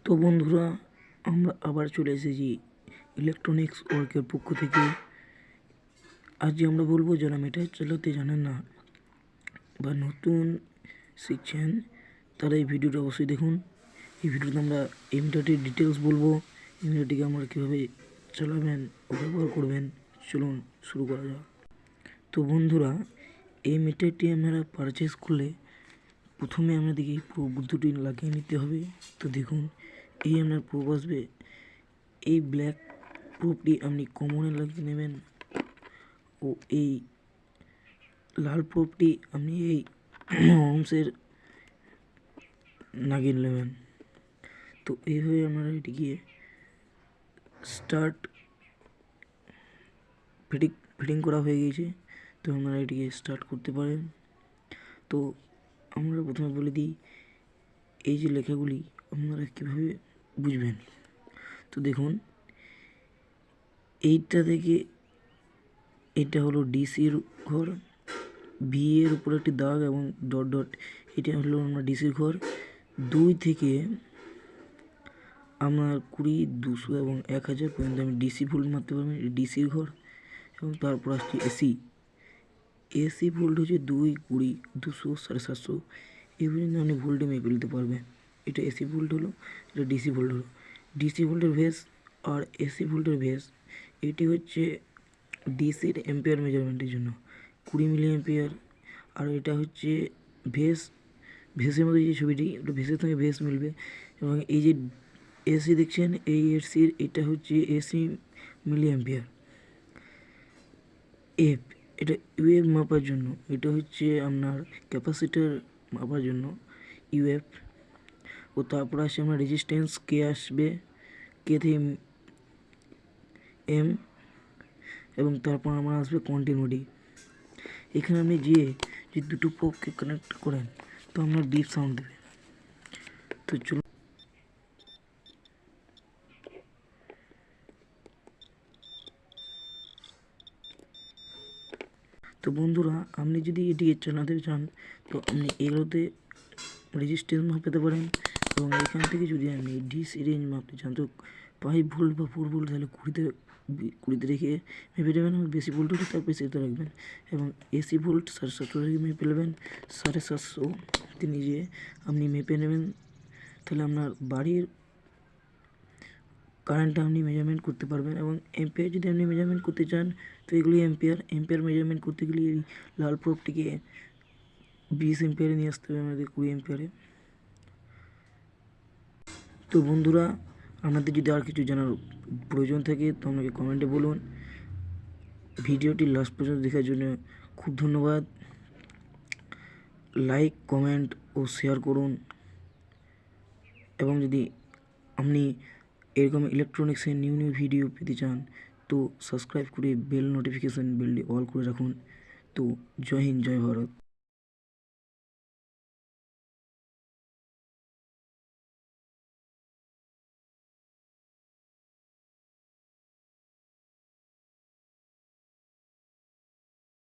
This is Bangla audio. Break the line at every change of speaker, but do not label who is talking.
তো বন্ধুরা, আমরা আবার চলে এসেছি ইলেকট্রনিক্স ওয়ার্কের পক্ষ থেকে। আজকে আমরা বলবো যারা মিটার চালাতে জানেন না বা নতুন শিখছেন তারা এই ভিডিওটা অবশ্যই দেখুন। এই ভিডিওতে আমরা এই মিটারটির ডিটেলস বলবো, এই মিটারটিকে আমরা কীভাবে চালাবেন ও ব্যবহার করবেন। চলুন শুরু করা যাক। তো বন্ধুরা, এই মিটারটি আপনারা পারচেস করলে প্রথমে আপনাদেরকে এই প্রোব দুটি লাগিয়ে নিতে হবে। তো দেখুন, এই আপনার প্রোব আসবে। এই ব্ল্যাক প্রোবটি আপনি কমনে লাগিয়ে নেবেন ও এই লাল প্রোবটি আপনি এই হোমসের লাগিয়ে নেবেন। তো এইভাবে আপনারা এটিকে ফিটিং করা হয়ে গেছে। তো আপনারা এটিকে স্টার্ট করতে পারেন। তো আমরা প্রথমে বলে দিই এই যে লেখাগুলি আপনারা কীভাবে বুঝবেন। তো দেখুন, এইটা থেকে এটা হলো ডিসির ঘর, বি এর উপরে একটি দাগ এবং ডট ডট, এটা হলো আমরা ডিসির ঘর। 2 থেকে আমার 20, 200 এবং 1000 পর্যন্ত আমি ডিসি ভোল্ট মারতে পারবেন, ডিসির ঘর। এবং তারপর আসছে এসি ভোল্ট হচ্ছে 2, 20, 200, 750 এই পর্যন্ত আপনি ভোল্টে মেপে নিতে পারবেন। এটা এসি ভোল্ট হলো, এটা ডিসি ভোল্ট হলো। ডিসি ভোল্টের ভেস আর এসি ভোল্টের ভেস, এটি হচ্ছে ডিসির এম্পিয়ার মেজারমেন্টের জন্য 20 মিলি এম্পিয়ার। আর এটা হচ্ছে ভেসের মধ্যে যে ছবিটি, ওটা ভেসের সঙ্গে ভেস মিলবে। এবং এই যে এসি দেখছেন, এই এসির এটা হচ্ছে এসি মিলি এম্পিয়ার। এফ, এটা ইউএফ মাপার জন্য, এটা হচ্ছে আপনার ক্যাপাসিটার মাপার জন্য ইউএফ। ও তারপর আসে আমার রেজিস্ট্যান্স, কে আসবে, কে থেকে এম, এবং তারপর আমার আসবে কন্টিনিউটি। এখানে আপনি যে দুটো প্রোবকে কানেক্ট করেন তো আপনার ডিপ সাউন্ড দেবে। তো চলুন, তো বন্ধুরা, আপনি যদি এটিকে চালাতে চান তো আপনি এগুলোতে রেজিস্ট্যান্স মাপাতে পারেন। এবং এখান থেকে যদি আপনি ডিসি রেঞ্জ মাপতে চান তো 5 ভোল্ট বা 4 ভোল্ট, তাহলে 20তে রেখে মেপে নেবেন। এবং বেশি ভোল্ট হলে তার বেশিতে রাখবেন। এবং এসি ভোল্ট 750 রেখে মেপে নেবেন। 750 নিজে আপনি মেপে নেবেন। তাহলে আপনার বাড়ির কারেন্টটা আপনি মেজারমেন্ট করতে পারবেন। এবং এম্পিয়ার যদি আপনি মেজারমেন্ট করতে চান তো এগুলি এম্পিয়ার মেজারমেন্ট করতে গেলে এই লাল প্রোবটিকে 20 এম্পিয়ারে নিয়ে আসতে হবে আমাদের, 20 এম্পিয়ারে। তো বন্ধুরা, আপনাদের যদি আর কিছু জানার প্রয়োজন থাকে তো আমাকে কমেন্টে বলুন। ভিডিওটি লাস্ট পর্যন্ত দেখার জন্য খুব ধন্যবাদ। লাইক, কমেন্ট ও শেয়ার করুন। এবং যদি আপনি এরকম ইলেকট্রনিক্সের নিউ ভিডিও পেতে চান তো সাবস্ক্রাইব করে বেল নোটিফিকেশান বেলটি অল করে রাখুন। তো জয় হিন্দ, জয় ভারত।